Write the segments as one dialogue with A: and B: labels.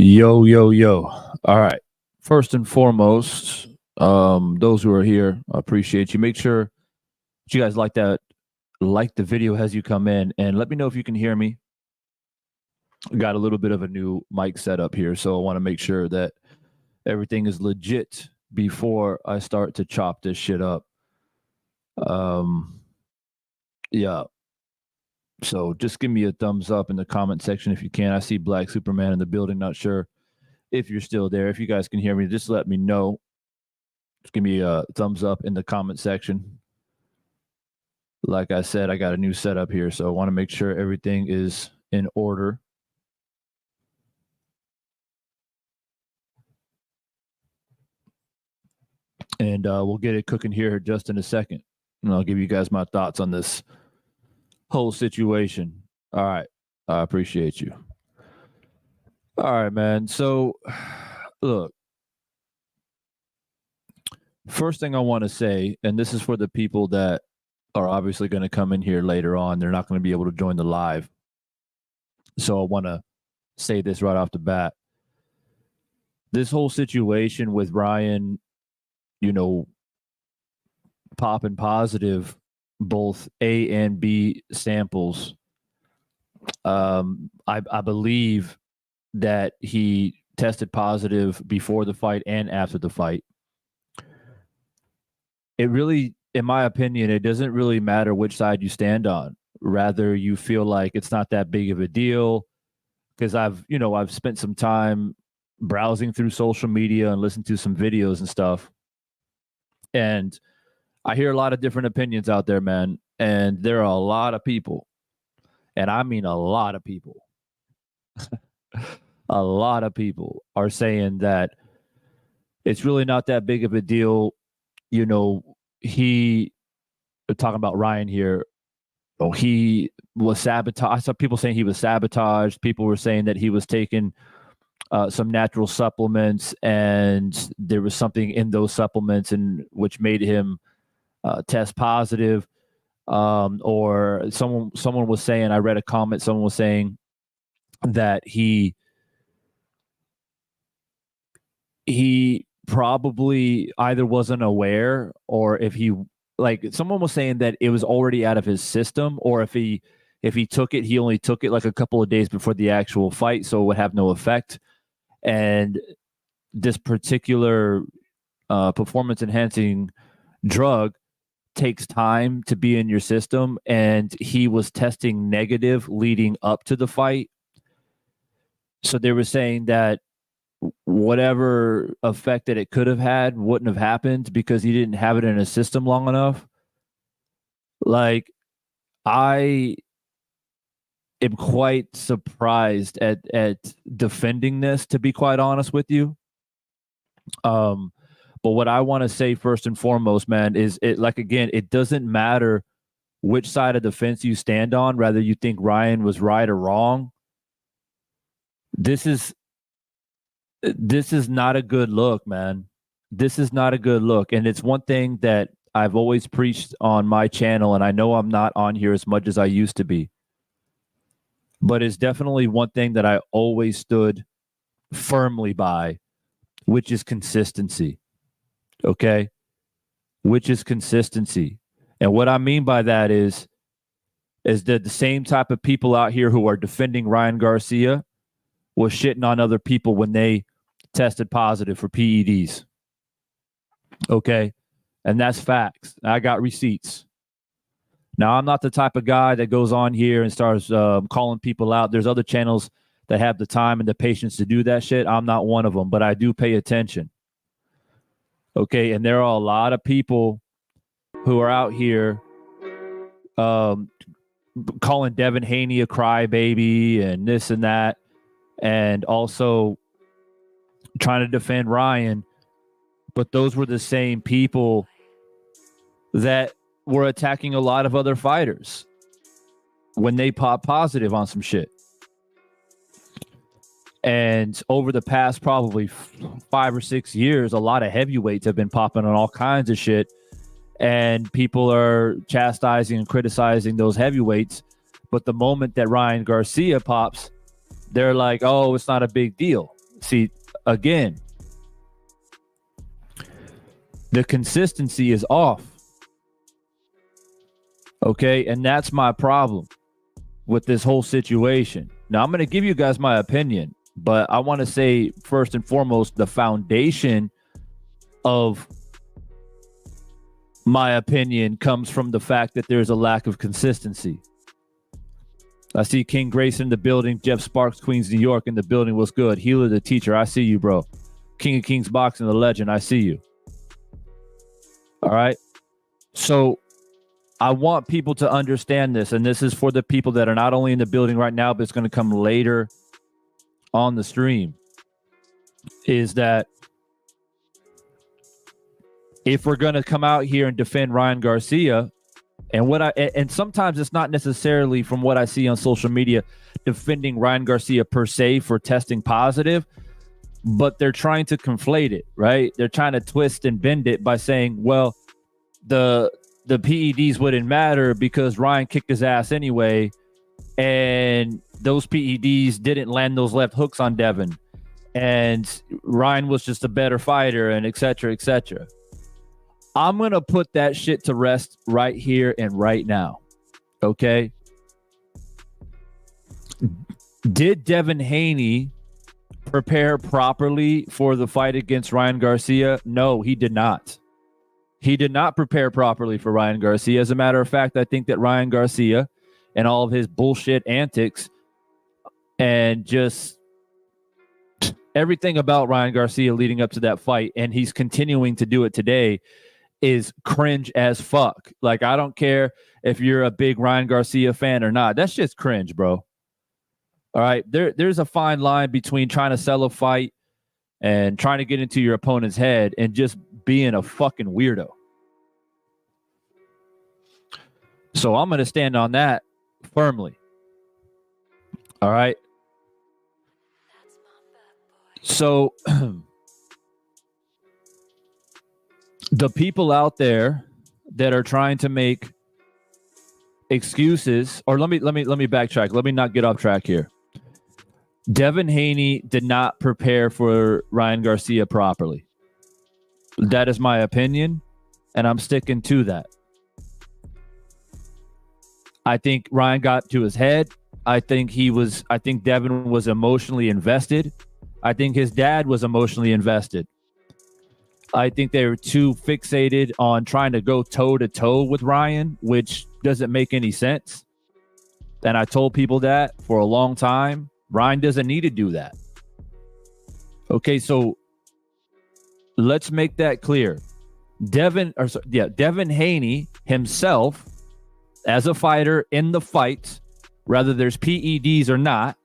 A: Yo, yo, yo. All right. First and foremost, those who are here, I appreciate you. Make sure that you guys like the video as you come in, and let me know if you can hear me. Got a little bit of a new mic setup here, so I want to make sure that everything is legit before I start to chop this shit up. Yeah. So just give me a thumbs up in the comment section if you can. I see Black Superman in the building. Not sure if you're still there. If you guys can hear me, just let me know. Just give me a thumbs up in the comment section. Like I said, I got a new setup here, so I want to make sure everything is in order. And we'll get it cooking here just in a second. And I'll give you guys my thoughts on this whole situation. All right. I appreciate you. All right, man. So, look. First thing I want to say, and this is for the people that are obviously going to come in here later on. They're not going to be able to join the live. So I want to say this right off the bat. This whole situation with Ryan, popping positive both A and B samples. I believe that he tested positive before the fight and after the fight. It really, in my opinion, it doesn't really matter which side you stand on. Rather, you feel like it's not that big of a deal, because I've spent some time browsing through social media and listened to some videos and stuff. And I hear a lot of different opinions out there, man. And there are a lot of people, and I mean a lot of people, a lot of people are saying that it's really not that big of a deal. He, talking about Ryan here, he was sabotaged. I saw people saying he was sabotaged. People were saying that he was taking some natural supplements, and there was something in those supplements which made him test positive. Or someone was saying, I read a comment, someone was saying that he probably either wasn't aware, or if he, like, someone was saying that it was already out of his system, or if he took it, he only took it like a couple of days before the actual fight, so it would have no effect. And this particular performance enhancing drug takes time to be in your system, and he was testing negative leading up to the fight. So they were saying that whatever effect that it could have had wouldn't have happened because he didn't have it in his system long enough. Like, I am quite surprised at defending this, to be quite honest with you. But what I want to say first and foremost, man, is it doesn't matter which side of the fence you stand on, whether you think Ryan was right or wrong. This is not a good look, man. This is not a good look. And it's one thing that I've always preached on my channel, and I know I'm not on here as much as I used to be. But it's definitely one thing that I always stood firmly by, which is consistency. Okay? Which is consistency. And what I mean by that is that the same type of people out here who are defending Ryan Garcia was shitting on other people when they tested positive for PEDs. Okay? And that's facts. I got receipts. Now, I'm not the type of guy that goes on here and starts calling people out. There's other channels that have the time and the patience to do that shit. I'm not one of them, but I do pay attention. Okay, and there are a lot of people who are out here calling Devin Haney a crybaby and this and that, and also trying to defend Ryan. But those were the same people that were attacking a lot of other fighters when they pop positive on some shit. And over the past probably 5 or 6 years, a lot of heavyweights have been popping on all kinds of shit. And people are chastising and criticizing those heavyweights. But the moment that Ryan Garcia pops, they're like, oh, it's not a big deal. See, again, the consistency is off. Okay, and that's my problem with this whole situation. Now, I'm going to give you guys my opinion, but I want to say first and foremost, the foundation of my opinion comes from the fact that there's a lack of consistency. I see King Grayson in the building. Jeff Sparks, Queens, New York in the building. What's good? Healer the teacher. I see you, bro. King of Kings Boxing, the legend. I see you. All right. So I want people to understand this, and this is for the people that are not only in the building right now, but it's going to come later on the stream, is that if we're going to come out here and defend Ryan Garcia, and sometimes it's not necessarily from what I see on social media defending Ryan Garcia per se for testing positive, but they're trying to conflate it, right? They're trying to twist and bend it by saying, well, the PEDs wouldn't matter because Ryan kicked his ass anyway, and those PEDs didn't land those left hooks on Devin, and Ryan was just a better fighter, and et cetera, et cetera. I'm going to put that shit to rest right here and right now, okay? Did Devin Haney prepare properly for the fight against Ryan Garcia? No, he did not. He did not prepare properly for Ryan Garcia. As a matter of fact, I think that Ryan Garcia and all of his bullshit antics and just everything about Ryan Garcia leading up to that fight, and he's continuing to do it today, is cringe as fuck. Like, I don't care if you're a big Ryan Garcia fan or not. That's just cringe, bro. All right. There's a fine line between trying to sell a fight and trying to get into your opponent's head and just being a fucking weirdo. So I'm going to stand on that firmly. All right. So the people out there that are trying to make excuses, or let me backtrack. Let me not get off track here. Devin Haney did not prepare for Ryan Garcia properly. That is my opinion, and I'm sticking to that. I think Ryan got to his head. I think Devin was emotionally invested. I think his dad was emotionally invested. I think they were too fixated on trying to go toe-to-toe with Ryan, which doesn't make any sense. And I told people that for a long time. Ryan doesn't need to do that. Okay, so let's make that clear. Devin Haney himself, as a fighter in the fight, whether there's PEDs or not,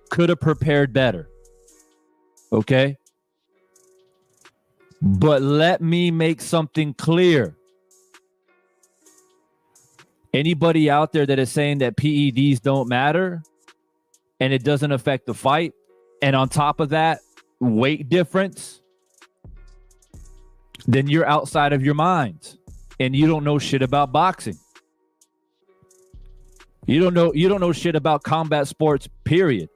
A: could have prepared better. Okay? But let me make something clear. Anybody out there that is saying that PEDs don't matter and it doesn't affect the fight, and on top of that, weight difference, then you're outside of your mind and you don't know shit about boxing. You don't know shit about combat sports, period.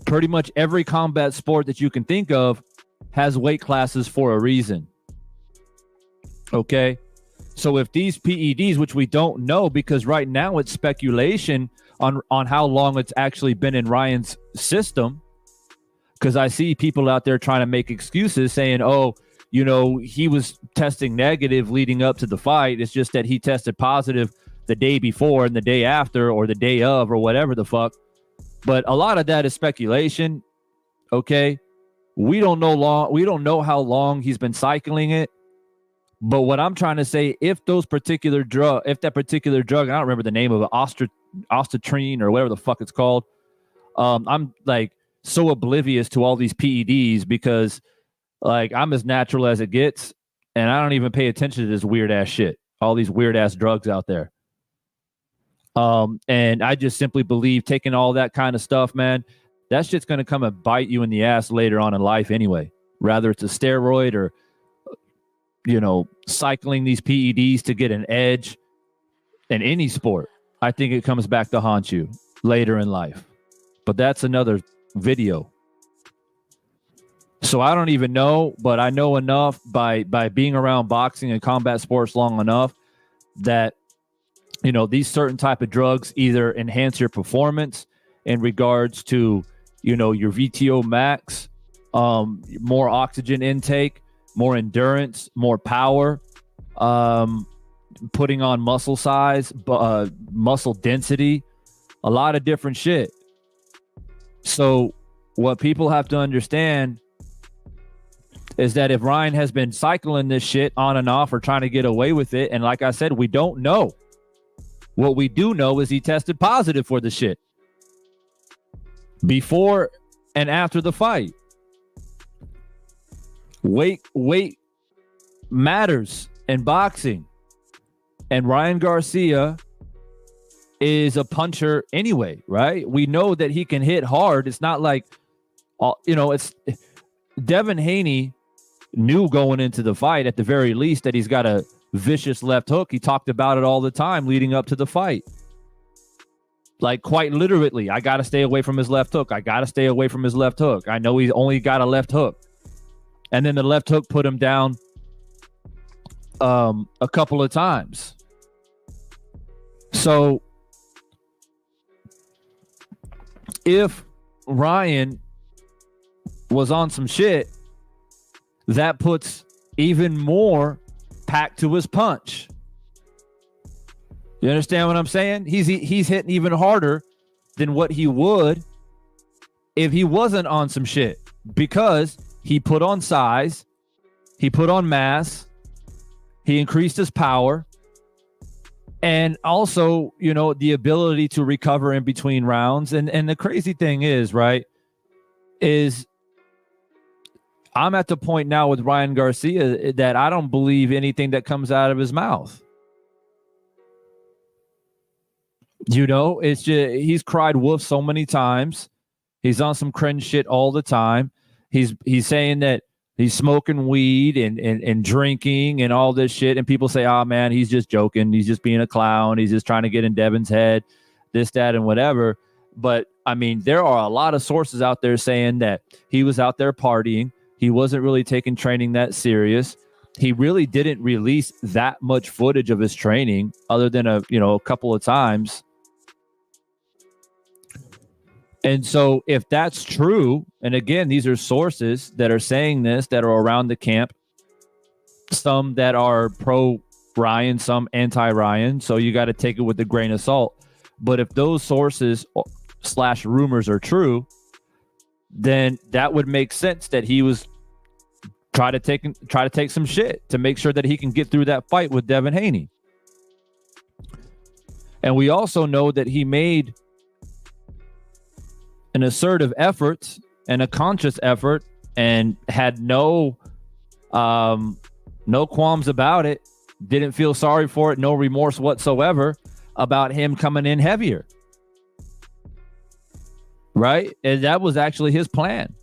A: Pretty much every combat sport that you can think of has weight classes for a reason. Okay? So if these PEDs, which we don't know because right now it's speculation on how long it's actually been in Ryan's system, because I see people out there trying to make excuses saying, oh, you know, he was testing negative leading up to the fight. It's just that he tested positive the day before and the day after or the day of or whatever the fuck. But a lot of that is speculation. Okay? We don't know how long he's been cycling it. But what I'm trying to say, if that particular drug, I don't remember the name of it, ostatrine or whatever the fuck it's called. I'm like so oblivious to all these PEDs because like I'm as natural as it gets, and I don't even pay attention to this weird ass shit. All these weird ass drugs out there. And I just simply believe taking all that kind of stuff, man, that shit's gonna come and bite you in the ass later on in life anyway. Rather it's a steroid or cycling these PEDs to get an edge in any sport. I think it comes back to haunt you later in life. But that's another video. So I don't even know, but I know enough by being around boxing and combat sports long enough that, these certain type of drugs either enhance your performance in regards to, your VTO max, more oxygen intake, more endurance, more power, putting on muscle size, muscle density, a lot of different shit. So what people have to understand is that if Ryan has been cycling this shit on and off or trying to get away with it, and like I said, we don't know. What we do know is he tested positive for the shit before and after the fight. Weight matters in boxing. And Ryan Garcia is a puncher anyway, right? We know that he can hit hard. It's not like, it's Devin Haney knew going into the fight at the very least that he's got a vicious left hook. He talked about it all the time leading up to the fight. Like quite literally, I got to stay away from his left hook. I got to stay away from his left hook. I know he's only got a left hook. And then the left hook put him down a couple of times. So if Ryan was on some shit, that puts even more pack to his punch. You understand what I'm saying? He's hitting even harder than what he would if he wasn't on some shit, because he put on size, he put on mass, he increased his power, and also, the ability to recover in between rounds. And the crazy thing is, right, is I'm at the point now with Ryan Garcia that I don't believe anything that comes out of his mouth. It's just, he's cried wolf so many times. He's on some cringe shit all the time. He's saying that he's smoking weed and drinking and all this shit. And people say, oh man, he's just joking. He's just being a clown. He's just trying to get in Devin's head, this, that, and whatever. But I mean, there are a lot of sources out there saying that he was out there partying. He wasn't really taking training that serious. He really didn't release that much footage of his training other than a couple of times. And so if that's true, and again, these are sources that are saying this, that are around the camp, some that are pro Ryan, some anti Ryan. So you got to take it with a grain of salt. But if those sources / rumors are true, then that would make sense that he was try to take some shit to make sure that he can get through that fight with Devin Haney. And we also know that he made an assertive effort and a conscious effort and had no qualms about it, didn't feel sorry for it, no remorse whatsoever about him coming in heavier. Right? And that was actually his plan.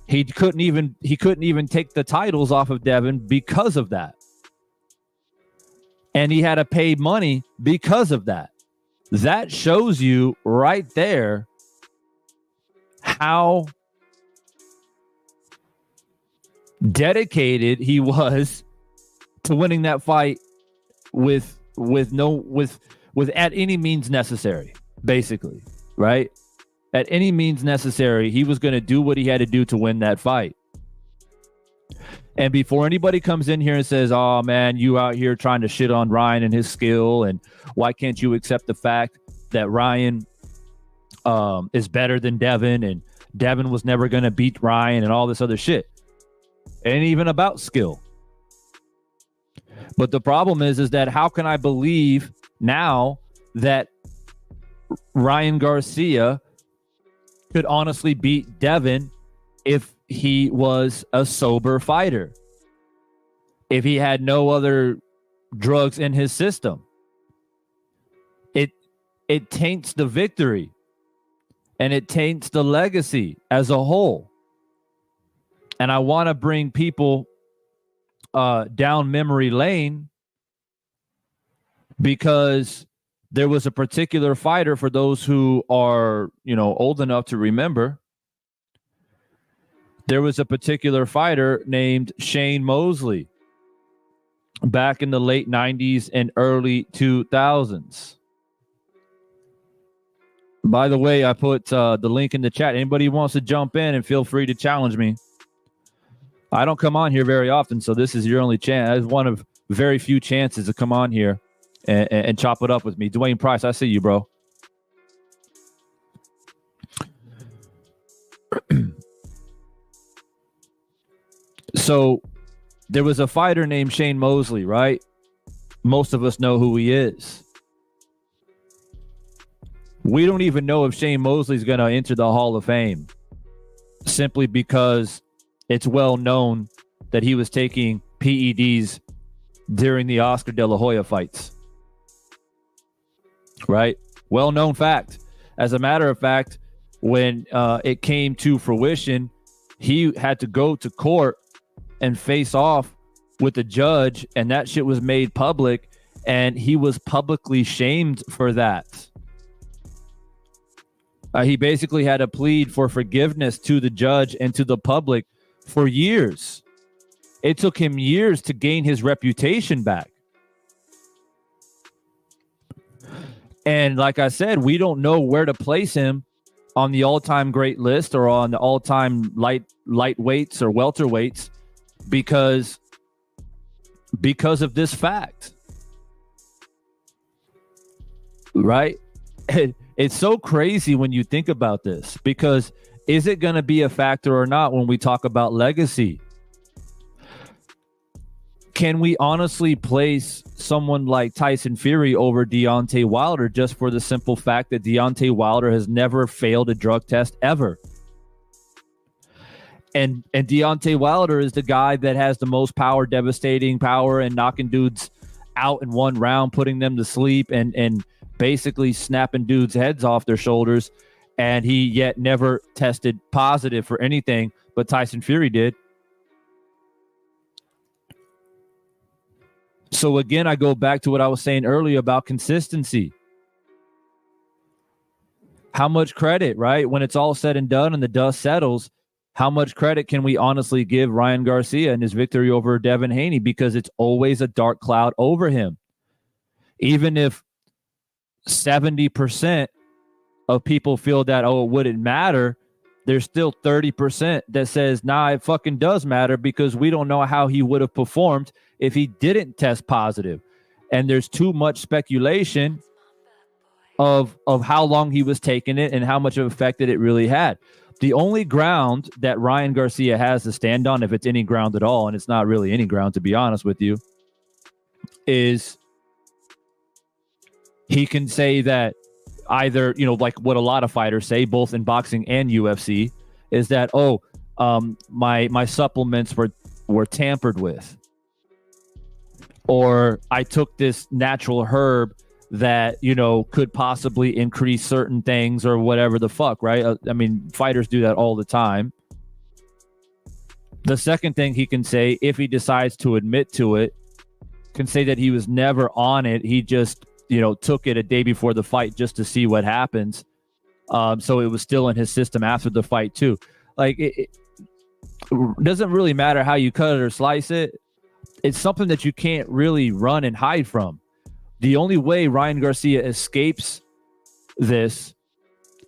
A: He couldn't even take the titles off of Devin because of that. And he had to pay money because of that. That shows you right there how dedicated he was to winning that fight with at any means necessary, basically, right? At any means necessary, he was going to do what he had to do to win that fight. And before anybody comes in here and says, oh man, you out here trying to shit on Ryan and his skill, and why can't you accept the fact that Ryan is better than Devin, and Devin was never going to beat Ryan, and all this other shit. It ain't even about skill. But the problem is that how can I believe now that Ryan Garcia could honestly beat Devin if he was a sober fighter, if he had no other drugs in his system? It taints the victory, and it taints the legacy as a whole. And I want to bring people down memory lane, because there was a particular fighter, for those who are, old enough to remember, there was a particular fighter named Shane Mosley back in the late 90s and early 2000s. By the way, I put the link in the chat. Anybody who wants to jump in, and feel free to challenge me. I don't come on here very often, so this is your only chance. It's one of very few chances to come on here and chop it up with me. Dwayne Price, I see you, bro. So there was a fighter named Shane Mosley, right? Most of us know who he is. We don't even know if Shane Mosley's going to enter the Hall of Fame, simply because it's well known that he was taking PEDs during the Oscar De La Hoya fights. Right? Well known fact. As a matter of fact, when it came to fruition, he had to go to court and face off with the judge, and that shit was made public, and he was publicly shamed for that. He basically had to plead for forgiveness to the judge and to the public for years. It took him years to gain his reputation back. And like I said, we don't know where to place him on the all-time great list or on the all-time lightweights or welterweights because of this fact. Right? It's so crazy when you think about this, because is it going to be a factor or not when we talk about legacy? Can we honestly place someone like Tyson Fury over Deontay Wilder just for the simple fact that Deontay Wilder has never failed a drug test ever? And Deontay Wilder is the guy that has the most power, devastating power, and knocking dudes out in one round, putting them to sleep, and basically snapping dudes' heads off their shoulders. And he yet never tested positive for anything, but Tyson Fury did. So again, I go back to what I was saying earlier about consistency. How much credit, right? When it's all said and done and the dust settles, how much credit can we honestly give Ryan Garcia and his victory over Devin Haney? Because it's always a dark cloud over him. Even if 70% of people feel that, oh, it wouldn't matter, there's still 30% that says, nah, it fucking does matter, because we don't know how he would have performed if he didn't test positive. And there's too much speculation of how long he was taking it and how much of effect that it really had. The only ground that Ryan Garcia has to stand on, if it's any ground at all, and it's not really any ground, to be honest with you, is he can say that either, like what a lot of fighters say, both in boxing and UFC, is that, my supplements were tampered with, or I took this natural herb that, could possibly increase certain things, or whatever the fuck, right? I mean, fighters do that all the time. The second thing he can say, if he decides to admit to it, can say that he was never on it. He just, took it a day before the fight just to see what happens. So it was still in his system after the fight too. Like, it doesn't really matter how you cut it or slice it. It's something that you can't really run and hide from. The only way Ryan Garcia escapes this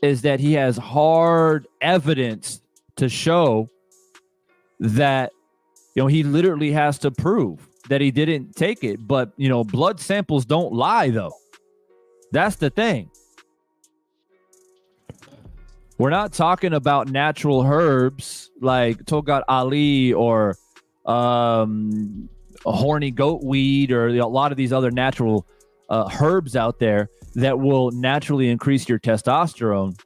A: is that he has hard evidence to show that, he literally has to prove that he didn't take it. But, blood samples don't lie, though. That's the thing. We're not talking about natural herbs like Togat Ali or horny goat weed, or a lot of these other natural herbs out there that will naturally increase your testosterone.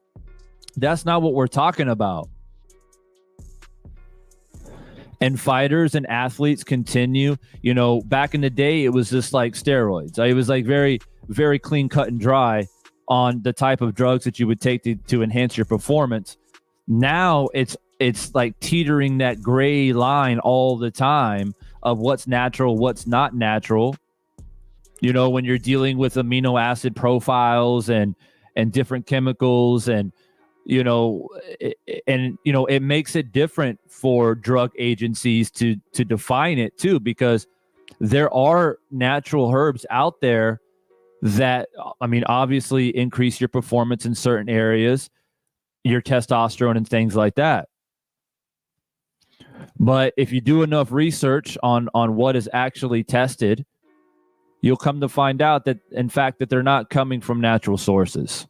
A: That's not what we're talking about. And fighters and athletes continue, back in the day, it was just like steroids. It was like very, very clean cut and dry on the type of drugs that you would take to enhance your performance. Now it's like teetering that gray line all the time of what's natural, what's not natural. When you're dealing with amino acid profiles and different chemicals, and it makes it different for drug agencies to define it too, because there are natural herbs out there that, obviously increase your performance in certain areas, your testosterone and things like that. But if you do enough research on what is actually tested, you'll come to find out that, in fact, that they're not coming from natural sources.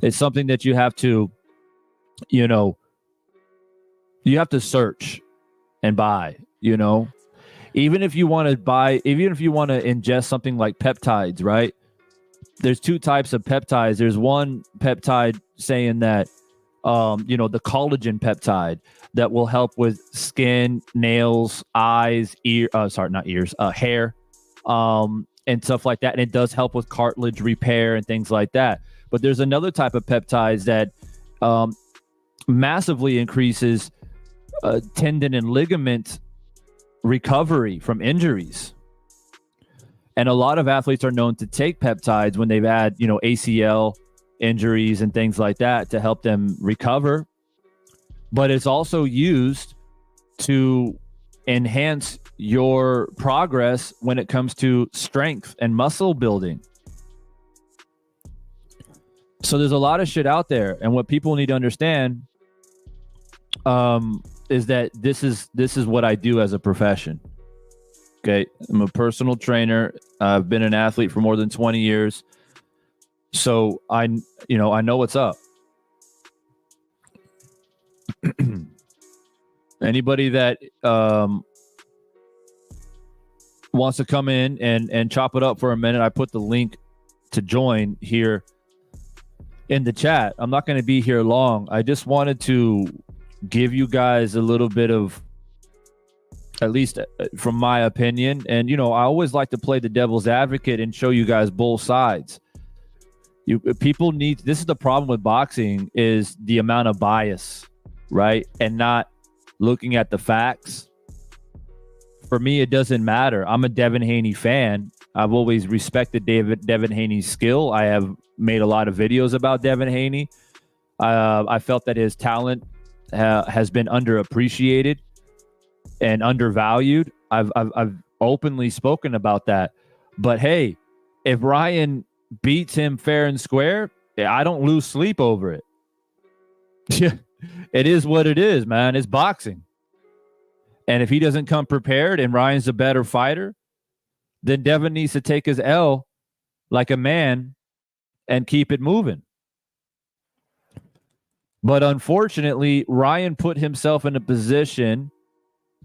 A: It's something that you have to, you have to search and buy, even if you want to ingest something like peptides, right? There's two types of peptides. There's one peptide saying that, the collagen peptide that will help with skin, nails, eyes, hair, and stuff like that. And it does help with cartilage repair and things like that. But there's another type of peptides that massively increases tendon and ligament recovery from injuries. And a lot of athletes are known to take peptides when they've had, ACL injuries and things like that to help them recover. But it's also used to enhance your progress when it comes to strength and muscle building. So there's a lot of shit out there, and what people need to understand is that this is what I do as a profession. Okay, I'm a personal trainer. I've been an athlete for more than 20 years, so I know what's up. Anybody that wants to come in and chop it up for a minute, I put the link to join here in the chat. I'm not going to be here long. I just wanted to give you guys a little bit of, at least from my opinion. And, I always like to play the devil's advocate and show you guys both sides. People need, this is the problem with boxing, is the amount of bias, right? And not looking at the facts. For me, it doesn't matter. I'm a Devin Haney fan. I've always respected Devin Haney's skill. I have made a lot of videos about Devin Haney. I felt that his talent has been underappreciated and undervalued. I've openly spoken about that. But hey, if Ryan beats him fair and square, I don't lose sleep over it. Yeah, it is what it is, man. It's boxing. And if he doesn't come prepared and Ryan's a better fighter, then Devin needs to take his L like a man and keep it moving. But unfortunately, Ryan put himself in a position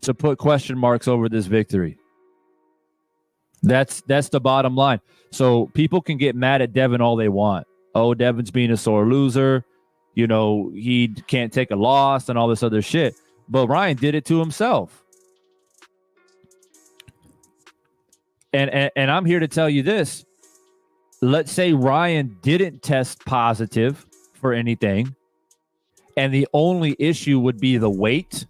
A: to put question marks over this victory. That's the bottom line. So people can get mad at Devin all they want. Oh, Devin's being a sore loser. You know, he can't take a loss and all this other shit. But Ryan did it to himself. And I'm here to tell you this. Let's say Ryan didn't test positive for anything, and the only issue would be the weight,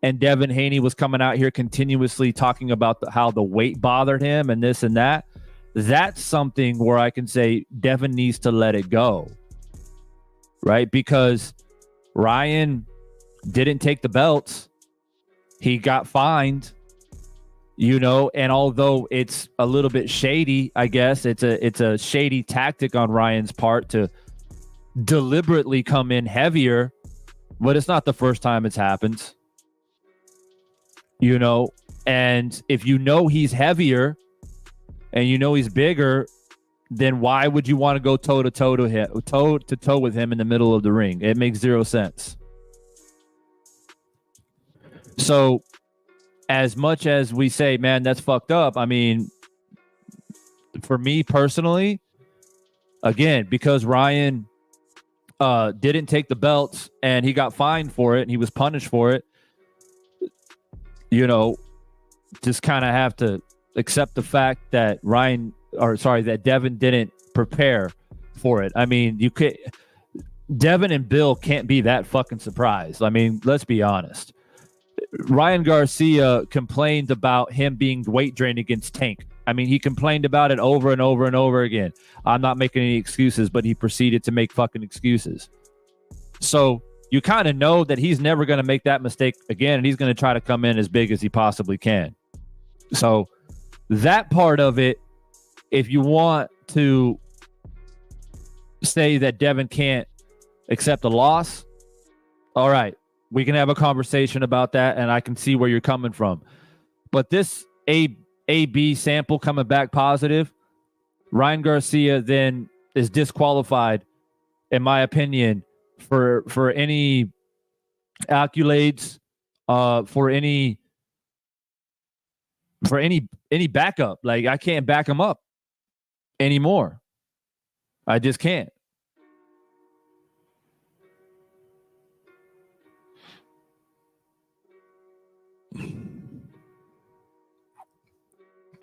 A: and Devin Haney was coming out here continuously talking about how the weight bothered him and this and that. That's something where I can say Devin needs to let it go, right? Because Ryan didn't take the belts. He got fined, you know, and although it's a little bit shady, I guess it's a shady tactic on Ryan's part to deliberately come in heavier, but it's not the first time it's happened, you know. And if you know he's heavier and you know he's bigger, then why would you want to go toe to toe with him in the middle of the ring? It makes zero sense. So as much as we say, man, that's fucked up, I mean, for me personally, again, because Ryan didn't take the belts and he got fined for it and he was punished for it, you know, just kind of have to accept the fact that that Devin didn't prepare for it. I mean, Devin and Bill can't be that fucking surprised. I mean, let's be honest. Ryan Garcia complained about him being weight drained against Tank. I mean, he complained about it over and over and over again. I'm not making any excuses, but he proceeded to make fucking excuses. So you kind of know that he's never going to make that mistake again, and he's going to try to come in as big as he possibly can. So that part of it, if you want to say that Devin can't accept a loss, all right, we can have a conversation about that, and I can see where you're coming from. But this AB sample coming back positive, Ryan Garcia then is disqualified, in my opinion, for any accolades, for any backup. Like, I can't back him up anymore. I just can't.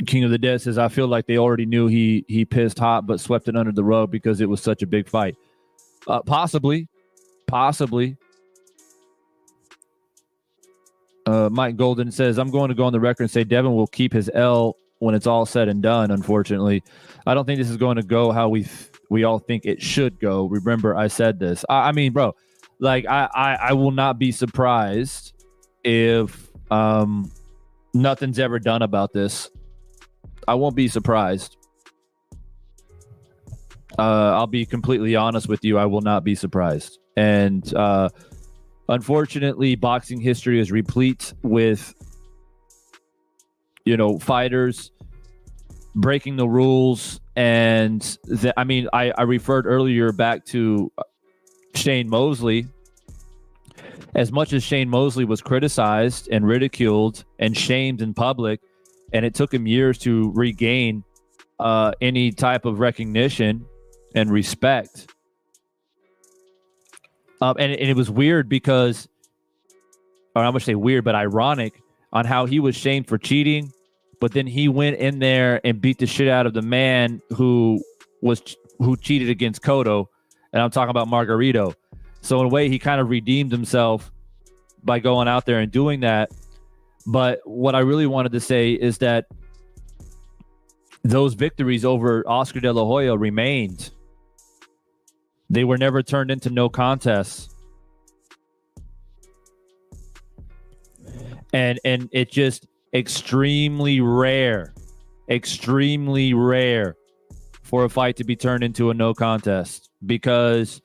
A: King of the Dead says, I feel like they already knew he pissed hot but swept it under the rug because it was such a big fight. Possibly. Mike Golden says, I'm going to go on the record and say Devin will keep his L when it's all said and done. Unfortunately, I don't think this is going to go how we all think it should go. Remember, I said this. I mean, bro, like I will not be surprised if nothing's ever done about this. I won't be surprised. I'll be completely honest with you. I will not be surprised. And unfortunately, boxing history is replete with, you know, fighters breaking the rules. And I referred earlier back to Shane Mosley. As much as Shane Mosley was criticized and ridiculed and shamed in public, and it took him years to regain any type of recognition and respect. And it was weird because, or I'm going to say weird, but ironic on how he was shamed for cheating, but then he went in there and beat the shit out of the man who cheated against Cotto, and I'm talking about Margarito. So in a way, he kind of redeemed himself by going out there and doing that. But what I really wanted to say is that those victories over Oscar De La Hoya remained. They were never turned into no contests. And it's just extremely rare for a fight to be turned into a no contest. because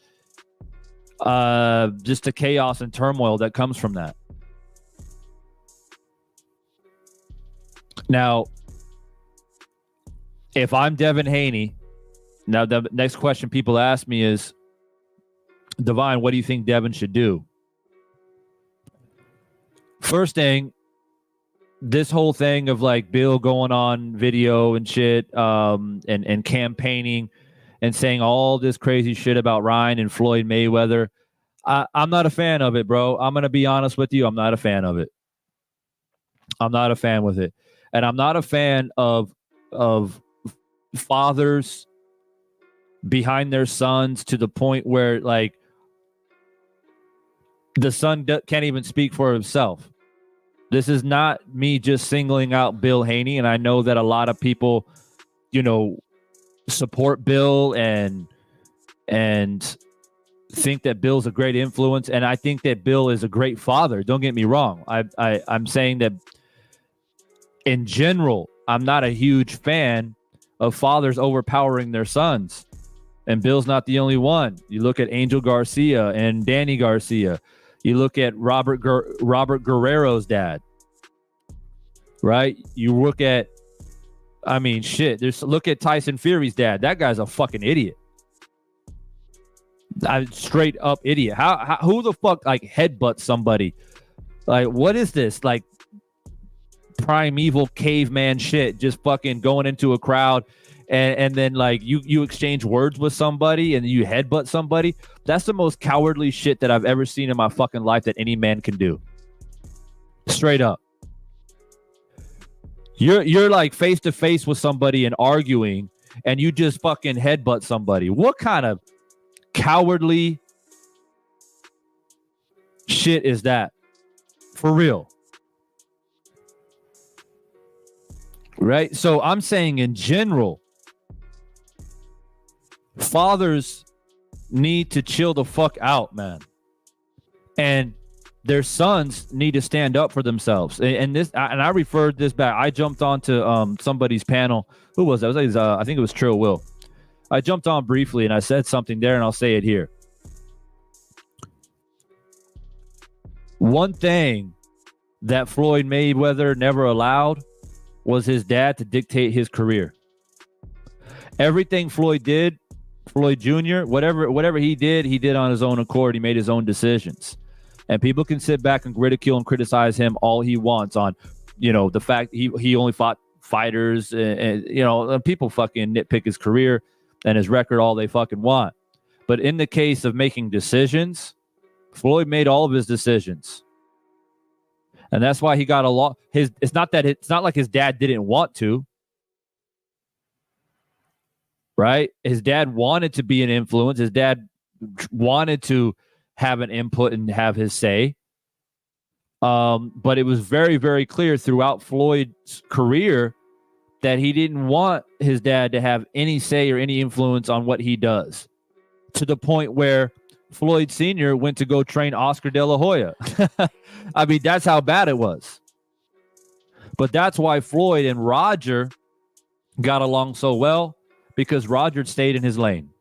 A: just the chaos and turmoil that comes from that. Now, if I'm Devin Haney, now the next question people ask me is, Divine, what do you think Devin should do? First thing, this whole thing of like Bill going on video and shit, and campaigning and saying all this crazy shit about Ryan and Floyd Mayweather, I'm not a fan of it, bro. I'm gonna be honest with you. I'm not a fan of it. I'm not a fan with it, and I'm not a fan of fathers behind their sons to the point where like the son can't even speak for himself. This is not me just singling out Bill Haney, and I know that a lot of people, support Bill and think that Bill's a great influence, and I think that Bill is a great father. Don't get me wrong. I'm saying that in general, I'm not a huge fan of fathers overpowering their sons, and Bill's not the only one. You look at Angel Garcia and Danny Garcia. You look at Robert Guerrero's dad, right? You look at, look at Tyson Fury's dad. That guy's a fucking idiot. Straight up idiot. How who the fuck like headbutts somebody? Like, what is this? Like primeval caveman shit, just fucking going into a crowd and then like you exchange words with somebody and you headbutt somebody. That's the most cowardly shit that I've ever seen in my fucking life that any man can do. Straight up. You're like face to face with somebody and arguing and you just fucking headbutt somebody. What kind of cowardly shit is that? For real. Right? So I'm saying in general, fathers need to chill the fuck out, man. And their sons need to stand up for themselves. And I referred this back. I jumped onto somebody's panel. Who was that? I think it was Trill Will. I jumped on briefly and I said something there, and I'll say it here. One thing that Floyd Mayweather never allowed was his dad to dictate his career. Everything Floyd did, Floyd Jr., whatever he did on his own accord. He made his own decisions. And people can sit back and ridicule and criticize him all he wants on, the fact he only fought fighters and people fucking nitpick his career and his record all they fucking want. But in the case of making decisions, Floyd made all of his decisions. And that's why he got a lot. It's not like his dad didn't want to. Right? His dad wanted to be an influence. His dad wanted to have an input and have his say. But it was very, very clear throughout Floyd's career that he didn't want his dad to have any say or any influence on what he does, to the point where Floyd Sr. went to go train Oscar De La Hoya. That's how bad it was. But that's why Floyd and Roger got along so well, because Roger stayed in his lane.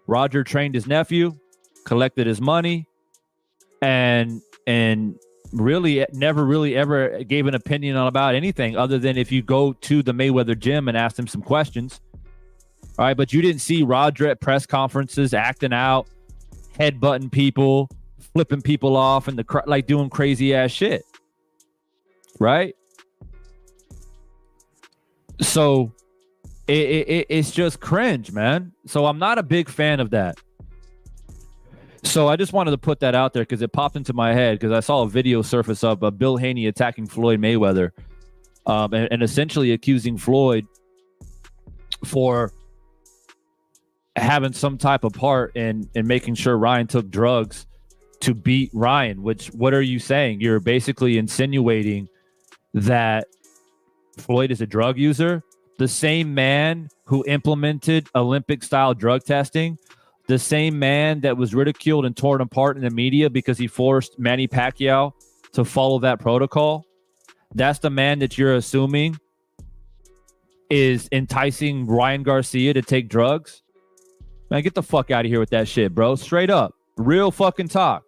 A: Roger trained his nephew, collected his money, and really never really ever gave an opinion on about anything other than if you go to the Mayweather gym and ask him some questions. All right, but you didn't see Roger at press conferences acting out, headbutting people, flipping people off, and like doing crazy ass shit. Right? So it's just cringe, man. So I'm not a big fan of that. So I just wanted to put that out there because it popped into my head because I saw a video surface up of Bill Haney attacking Floyd Mayweather and essentially accusing Floyd for having some type of part in making sure Ryan took drugs to beat Ryan, which, what are you saying? You're basically insinuating that Floyd is a drug user. The same man who implemented Olympic-style drug testing, the same man that was ridiculed and torn apart in the media because he forced Manny Pacquiao to follow that protocol. That's the man that you're assuming is enticing Ryan Garcia to take drugs. Man, get the fuck out of here with that shit, bro. Straight up. Real fucking talk.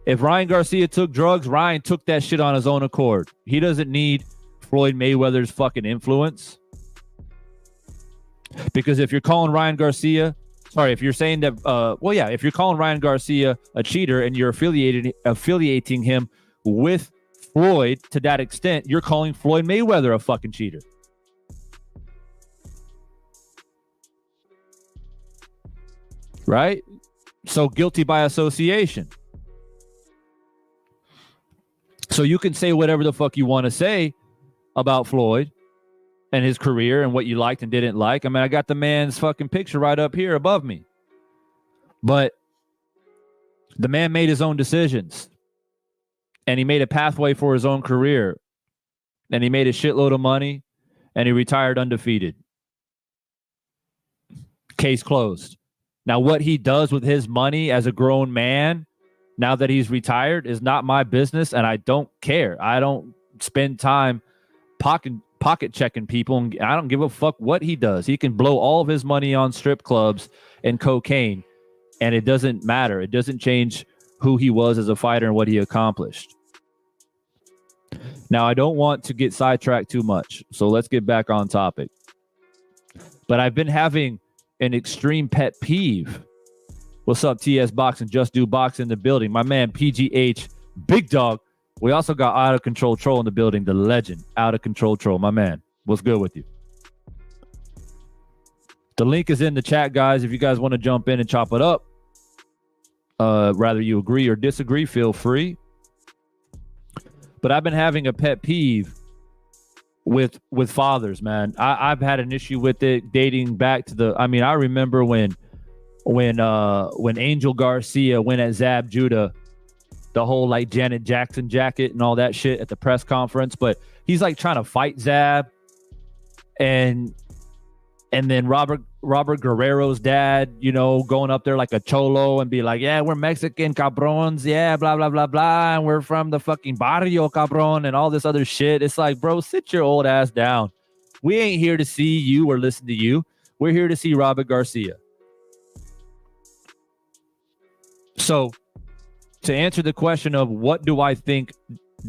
A: If Ryan Garcia took drugs, Ryan took that shit on his own accord. He doesn't need Floyd Mayweather's fucking influence. Because if you're calling Ryan Garcia, if you're saying that, if you're calling Ryan Garcia a cheater and you're affiliating him with Floyd to that extent, you're calling Floyd Mayweather a fucking cheater. Right? So guilty by association. So you can say whatever the fuck you want to say about Floyd and his career and what you liked and didn't like. I mean, I got the man's fucking picture right up here above me. But the man made his own decisions. And he made a pathway for his own career. And he made a shitload of money. And he retired undefeated. Case closed. Now, what he does with his money as a grown man, now that he's retired, is not my business, and I don't care. I don't spend time pocket checking people, and I don't give a fuck what he does. He can blow all of his money on strip clubs and cocaine, and it doesn't matter. It doesn't change who he was as a fighter and what he accomplished. Now, I don't want to get sidetracked too much, so let's get back on topic. But I've been having an extreme pet peeve. What's up, TS Boxing? Just Do Box in the building. My man, PGH, Big Dog. We also got Out of Control Troll in the building. The legend, Out of Control Troll. My man, what's good with you? The link is in the chat, guys. If you guys want to jump in and chop it up, rather you agree or disagree, feel free. But I've been having a pet peeve with fathers, man. I've had an issue with it dating back to I remember when Angel Garcia went at Zab Judah, the whole like Janet Jackson jacket and all that shit at the press conference, but he's like trying to fight Zab, and then Robert Guerrero's dad, going up there like a cholo and be like, yeah, we're Mexican cabrons, yeah, blah blah blah blah, and we're from the fucking barrio cabron and all this other shit. It's like, bro, sit your old ass down. We ain't here to see you or listen to you. We're here to see Robert Garcia. So, to answer the question of what do I think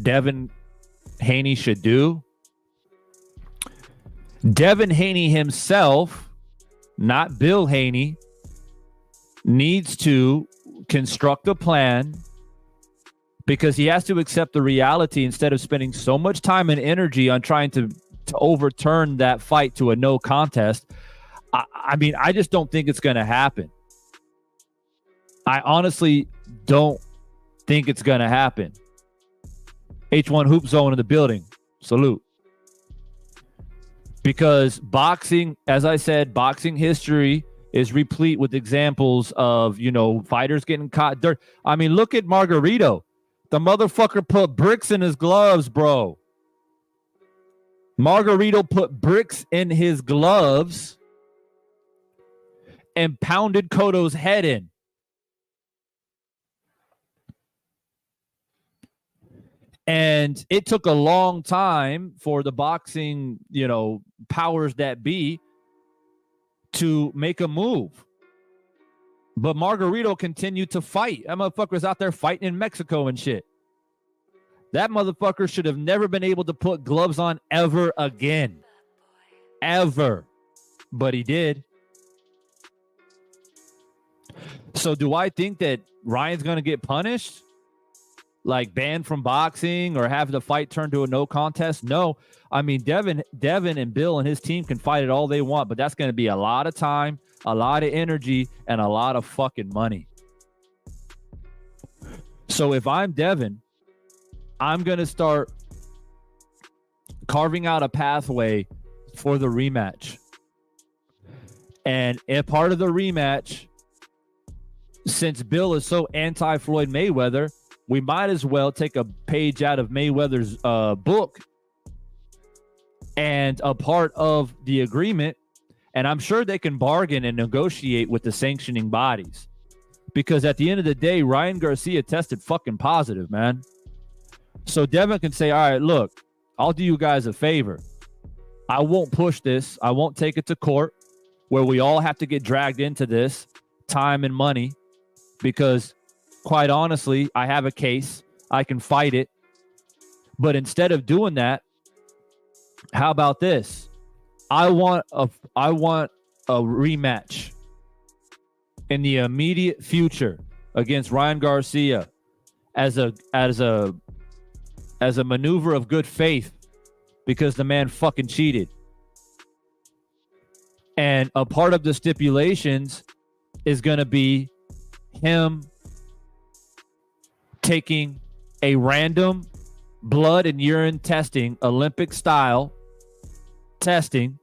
A: Devin Haney should do, Devin Haney himself, not Bill Haney, needs to construct a plan, because he has to accept the reality instead of spending so much time and energy on trying to overturn that fight to a no contest. I just don't think it's going to happen. I honestly don't think it's going to happen. H1 Hoop Zone in the building. Salute. Because boxing, as I said, boxing history is replete with examples of, fighters getting caught dirt. I mean, look at Margarito. The motherfucker put bricks in his gloves, bro. Margarito put bricks in his gloves and pounded Cotto's head in. And it took a long time for the boxing, powers that be to make a move. But Margarito continued to fight. That motherfucker's out there fighting in Mexico and shit. That motherfucker should have never been able to put gloves on ever again. Ever. But he did. So do I think that Ryan's going to get punished? Like banned from boxing or have the fight turn to a no contest? No. I mean, Devin and Bill and his team can fight it all they want, but that's going to be a lot of time, a lot of energy, and a lot of fucking money. So if I'm Devin, I'm going to start carving out a pathway for the rematch. And a part of the rematch, since Bill is so anti-Floyd Mayweather, we might as well take a page out of Mayweather's book, and a part of the agreement, and I'm sure they can bargain and negotiate with the sanctioning bodies, because at the end of the day, Ryan Garcia tested fucking positive, man. So Devin can say, all right, look, I'll do you guys a favor. I won't push this. I won't take it to court. where we all have to get dragged into this time and money because, quite honestly, I have a case. I can fight it. But instead of doing that, how about this? I want a rematch in the immediate future against Ryan Garcia as a maneuver of good faith because the man fucking cheated. And a part of the stipulations is going to be him taking a random blood and urine testing, Olympic style testing,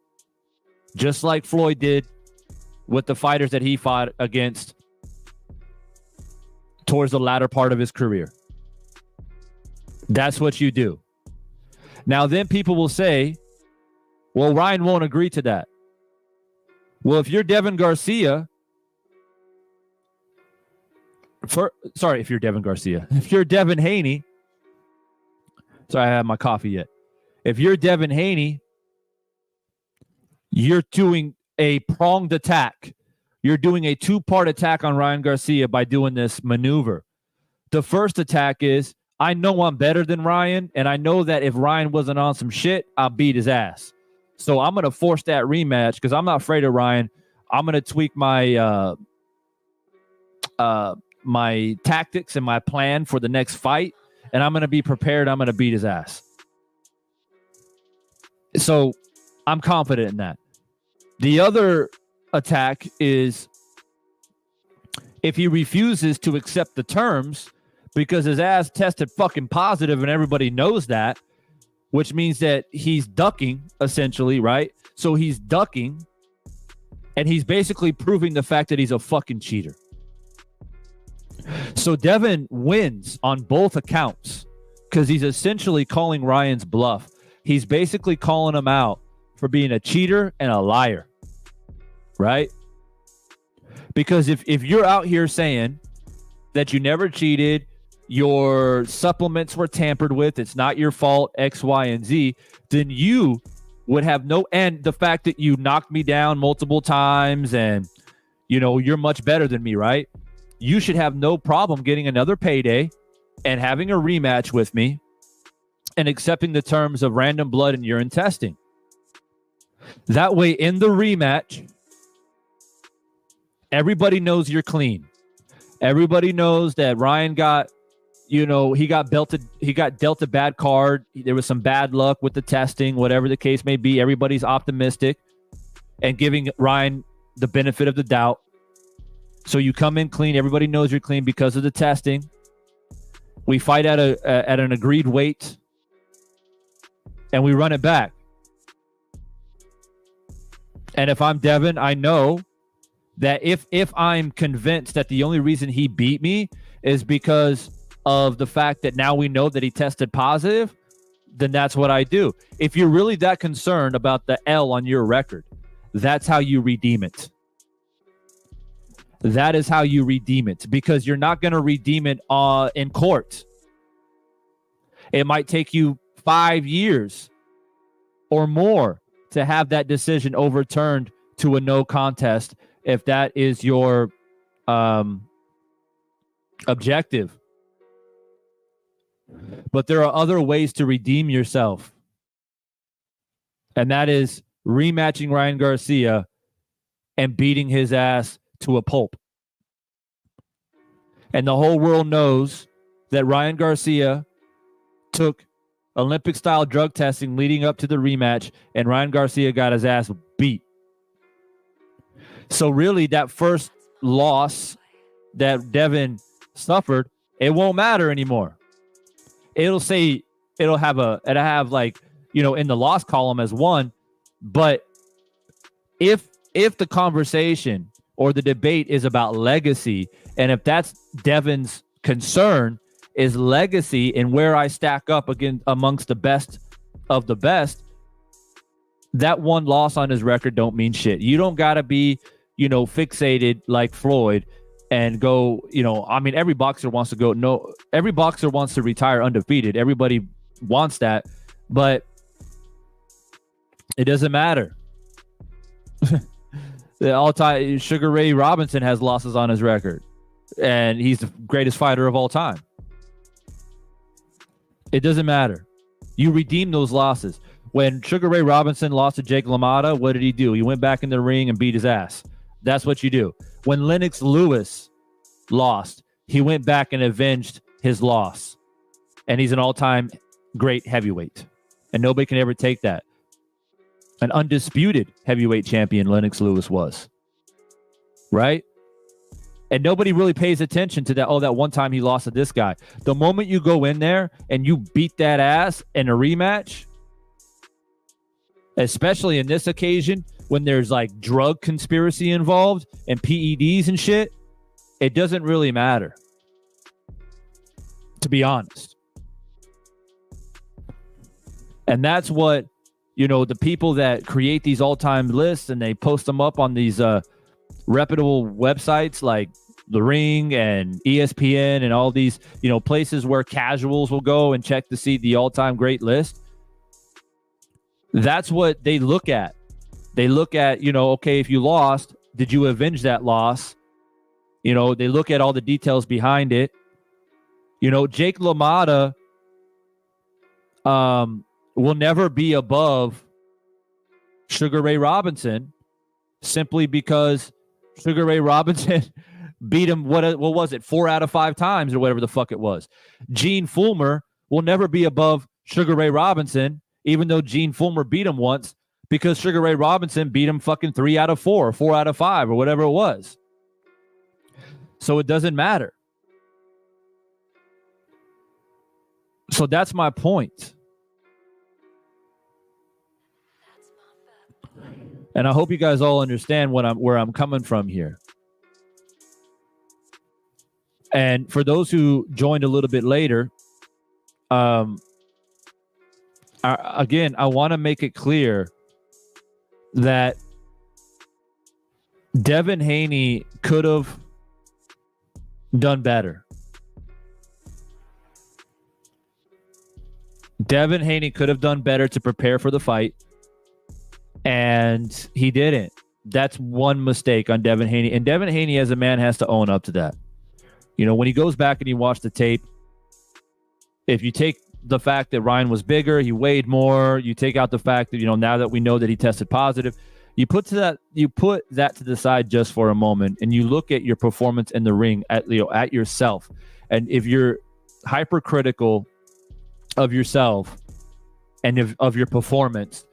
A: just like Floyd did with the fighters that he fought against towards the latter part of his career. That's what you do. Now, then people will say, well, Ryan won't agree to that. Well, if you're Devin Garcia, if you're Devin Haney, sorry, I haven't my coffee yet. If you're Devin Haney, you're doing a pronged attack. You're doing a two-part attack on Ryan Garcia by doing this maneuver. The first attack is, I know I'm better than Ryan, and I know that if Ryan wasn't on some shit, I'll beat his ass. So I'm going to force that rematch because I'm not afraid of Ryan. I'm going to tweak my my tactics and my plan for the next fight, and I'm going to be prepared. I'm going to beat his ass. So I'm confident in that. The other attack is if he refuses to accept the terms because his ass tested fucking positive and everybody knows that, which means that he's ducking essentially, right? So he's ducking and he's basically proving the fact that he's a fucking cheater. So Devin wins on both accounts because he's essentially calling Ryan's bluff. He's basically calling him out for being a cheater and a liar, right? Because if you're out here saying that you never cheated, your supplements were tampered with, it's not your fault, X, Y, and Z, then you would have and the fact that you knocked me down multiple times and, you know, you're much better than me, right? You should have no problem getting another payday and having a rematch with me and accepting the terms of random blood and urine testing. That way, in the rematch, everybody knows you're clean. Everybody knows that Ryan got, he got dealt a bad card. There was some bad luck with the testing, whatever the case may be. Everybody's optimistic and giving Ryan the benefit of the doubt. So you come in clean. Everybody knows you're clean because of the testing. We fight at an agreed weight, and we run it back. And if I'm Devin, I know that if I'm convinced that the only reason he beat me is because of the fact that now we know that he tested positive, then that's what I do. If you're really that concerned about the L on your record, that's how you redeem it. That is how you redeem it, because you're not going to redeem it in court. It might take you 5 years or more to have that decision overturned to a no contest if that is your objective. But there are other ways to redeem yourself. And that is rematching Ryan Garcia and beating his ass to a pulp. And the whole world knows that Ryan Garcia took Olympic-style drug testing leading up to the rematch, and Ryan Garcia got his ass beat. So really, that first loss that Devin suffered, it won't matter anymore. It'll have like, in the loss column as one, but if the conversation or the debate is about legacy, and if that's Devin's concern is legacy and where I stack up again amongst the best of the best, that one loss on his record don't mean shit. You don't got to be, fixated like Floyd and go, every boxer wants to go. No, every boxer wants to retire undefeated. Everybody wants that, but it doesn't matter. The all-time Sugar Ray Robinson has losses on his record, and he's the greatest fighter of all time. It doesn't matter. You redeem those losses. When Sugar Ray Robinson lost to Jake LaMotta, what did he do? He went back in the ring and beat his ass. That's what you do. When Lennox Lewis lost, he went back and avenged his loss. And he's an all-time great heavyweight. And nobody can ever take that. An undisputed heavyweight champion Lennox Lewis was. Right? And nobody really pays attention to that. Oh, that one time he lost to this guy. The moment you go in there and you beat that ass in a rematch, especially in this occasion when there's like drug conspiracy involved and PEDs and shit, it doesn't really matter, to be honest. And that's what, the people that create these all-time lists and they post them up on these reputable websites like The Ring and ESPN and all these, places where casuals will go and check to see the all-time great list. That's what they look at. They look at, okay, if you lost, did you avenge that loss? They look at all the details behind it. Jake LaMotta will never be above Sugar Ray Robinson simply because Sugar Ray Robinson beat him, what was it, 4 out of 5 times or whatever the fuck it was. Gene Fullmer will never be above Sugar Ray Robinson, even though Gene Fullmer beat him once, because Sugar Ray Robinson beat him fucking 3 out of 4 or 4 out of 5 or whatever it was. So it doesn't matter. So that's my point. And I hope you guys all understand where I'm coming from here. And for those who joined a little bit later, I want to make it clear that Devin Haney could have done better. Devin Haney could have done better to prepare for the fight, and he didn't. That's one mistake on Devin Haney. And Devin Haney, as a man, has to own up to that. When he goes back and you watch the tape, if you take the fact that Ryan was bigger, he weighed more, you take out the fact that, now that we know that he tested positive, you put that to the side just for a moment, and you look at your performance in the ring at yourself. And if you're hypercritical of yourself and of your performance,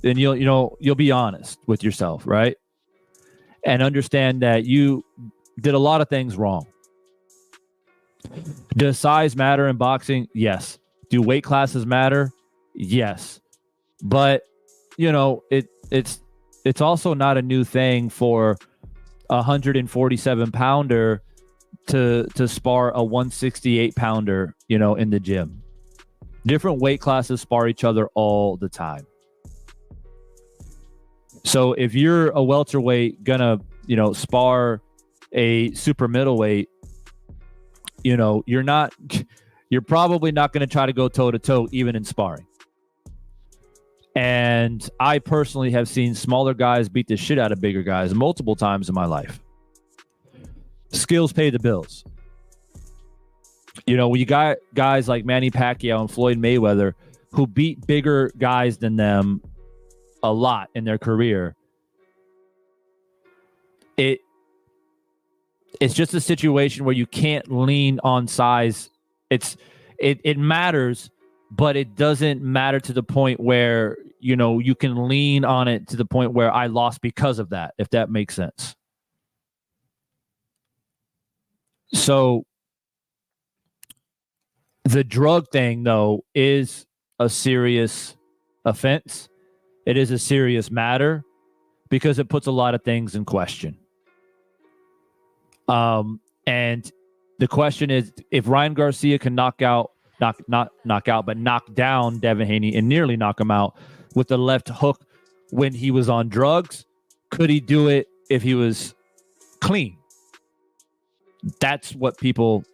A: then you'll be honest with yourself, right? And understand that you did a lot of things wrong. Does size matter in boxing? Yes. Do weight classes matter? Yes. But it's also not a new thing for a 147 pounder to spar a 168 pounder, in the gym. Different weight classes spar each other all the time. So if you're a welterweight gonna, spar a super middleweight, you're probably not going to try to go toe to toe even in sparring. And I personally have seen smaller guys beat the shit out of bigger guys multiple times in my life. Skills pay the bills. When you got guys like Manny Pacquiao and Floyd Mayweather who beat bigger guys than them a lot in their career, it's just a situation where you can't lean on size. It matters, but it doesn't matter to the point where, you can lean on it to the point where I lost because of that, if that makes sense. So the drug thing, though, is a serious offense. It is a serious matter because it puts a lot of things in question. And the question is, if Ryan Garcia can knock down Devin Haney and nearly knock him out with the left hook when he was on drugs, could he do it if he was clean? That's what people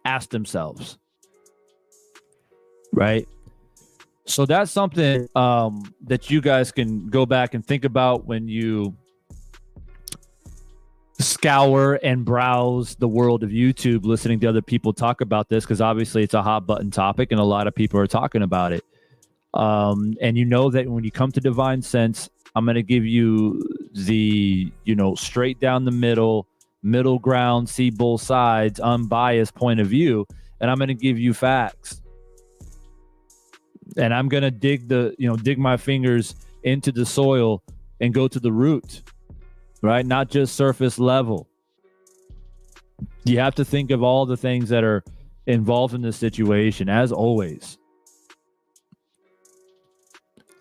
A: ask themselves, right? So that's something that you guys can go back and think about when you scour and browse the world of YouTube listening to other people talk about this, because obviously it's a hot button topic and a lot of people are talking about it. And you know that when you come to Divine Sense, I'm going to give you the, straight down the middle ground, see both sides, unbiased point of view, and I'm going to give you facts. And I'm going to dig my fingers into the soil and go to the root, right? Not just surface level. You have to think of all the things that are involved in this situation, as always.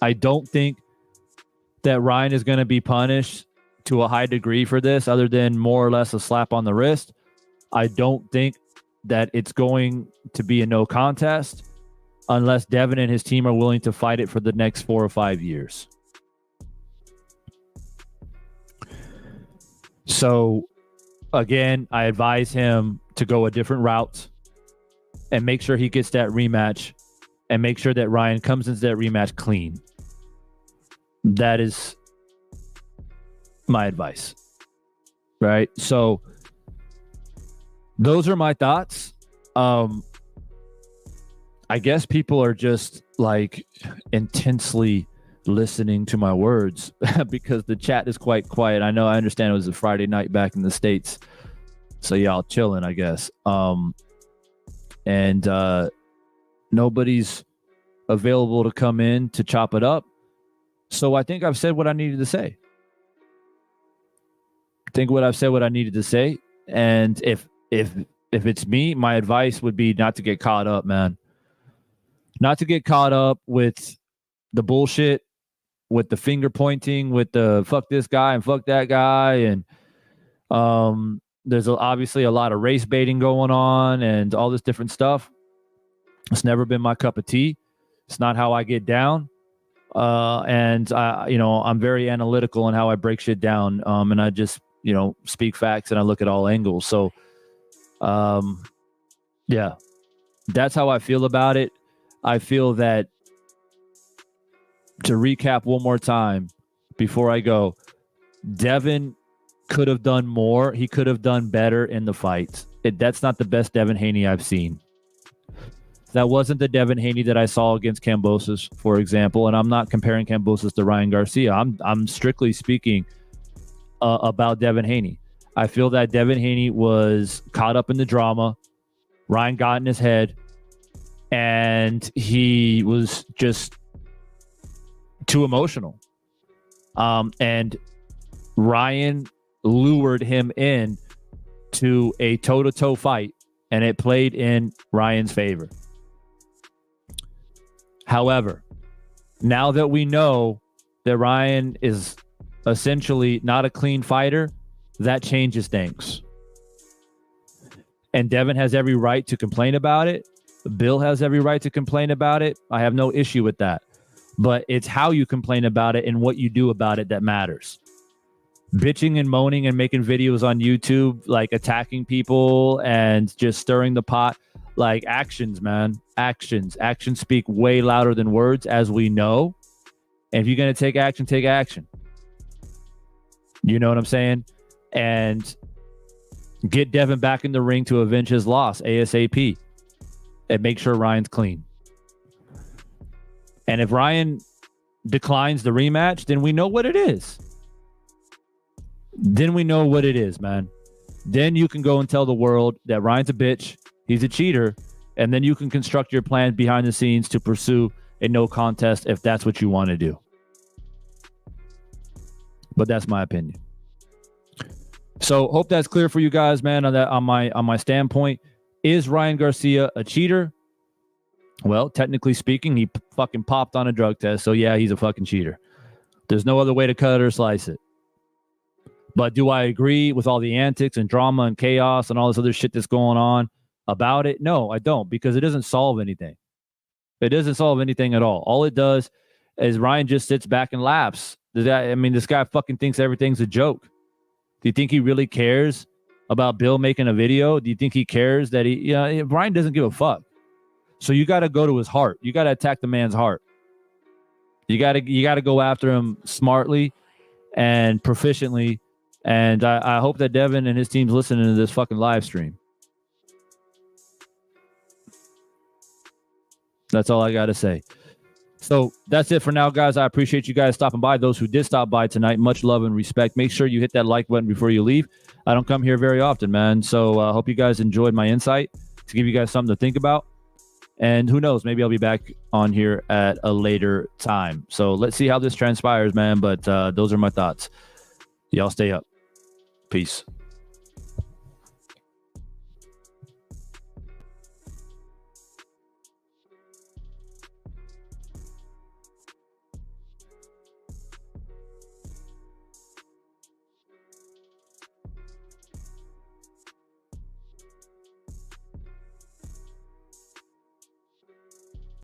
A: I don't think that Ryan is going to be punished to a high degree for this, other than more or less a slap on the wrist. I don't think that it's going to be a no contest unless Devin and his team are willing to fight it for the next 4 or 5 years. So, again, I advise him to go a different route and make sure he gets that rematch and make sure that Ryan comes into that rematch clean. That is my advice, right? So those are my thoughts. I guess people are just like intensely listening to my words because the chat is quite quiet. I understand it was a Friday night back in the States, so y'all chilling, I guess. And nobody's available to come in to chop it up. So I think I've said what I needed to say. And if it's me, my advice would be not to get caught up, man. Not to get caught up with the bullshit, with the finger pointing, with the fuck this guy and fuck that guy. And there's obviously a lot of race baiting going on and all this different stuff. It's never been my cup of tea. It's not how I get down. And I'm very analytical in how I break shit down. And I just, speak facts and I look at all angles. So, yeah, that's how I feel about it. I feel that, to recap one more time before I go, Devin could have done more. He could have done better in the fight. That's not the best Devin Haney I've seen. That wasn't the Devin Haney that I saw against Kambosos, for example. And I'm not comparing Kambosos to Ryan Garcia. I'm strictly speaking about Devin Haney. I feel that Devin Haney was caught up in the drama. Ryan got in his head, and he was just too emotional. And Ryan lured him in to a toe-to-toe fight, and it played in Ryan's favor. However, now that we know that Ryan is essentially not a clean fighter, that changes things. And Devin has every right to complain about it. Bill has every right to complain about it. I have no issue with that. But it's how you complain about it and what you do about it that matters. Bitching and moaning and making videos on YouTube, like attacking people and just stirring the pot, like actions, man. Actions speak way louder than words, as we know. And if you're going to take action, take action. You know what I'm saying? And get Devin back in the ring to avenge his loss ASAP and make sure Ryan's clean. And if Ryan declines the rematch, then we know what it is. Then we know what it is, man. Then you can go and tell the world that Ryan's a bitch, he's a cheater, and then you can construct your plan behind the scenes to pursue a no contest if that's what you want to do. But that's my opinion. So hope that's clear for you guys, man, on my standpoint. Is Ryan Garcia a cheater? Well, technically speaking, he fucking popped on a drug test. So yeah, he's a fucking cheater. There's no other way to cut or slice it. But do I agree with all the antics and drama and chaos and all this other shit that's going on about it? No, I don't, because it doesn't solve anything. It doesn't solve anything at all. All it does is Ryan just sits back and laughs. This guy fucking thinks everything's a joke. Do you think he really cares about Bill making a video? Do you think he cares that Ryan doesn't give a fuck. So you got to go to his heart. You got to attack the man's heart. You got to go after him smartly and proficiently And I hope that Devin and his team's listening to this fucking live stream. That's all I got to say. So that's it for now, guys. I appreciate you guys stopping by. Those who did stop by tonight, much love and respect. Make sure you hit that like button before you leave. I don't come here very often, man. So I hope you guys enjoyed my insight to give you guys something to think about. And who knows, maybe I'll be back on here at a later time. So let's see how this transpires, man. But those are my thoughts. Y'all stay up. Peace.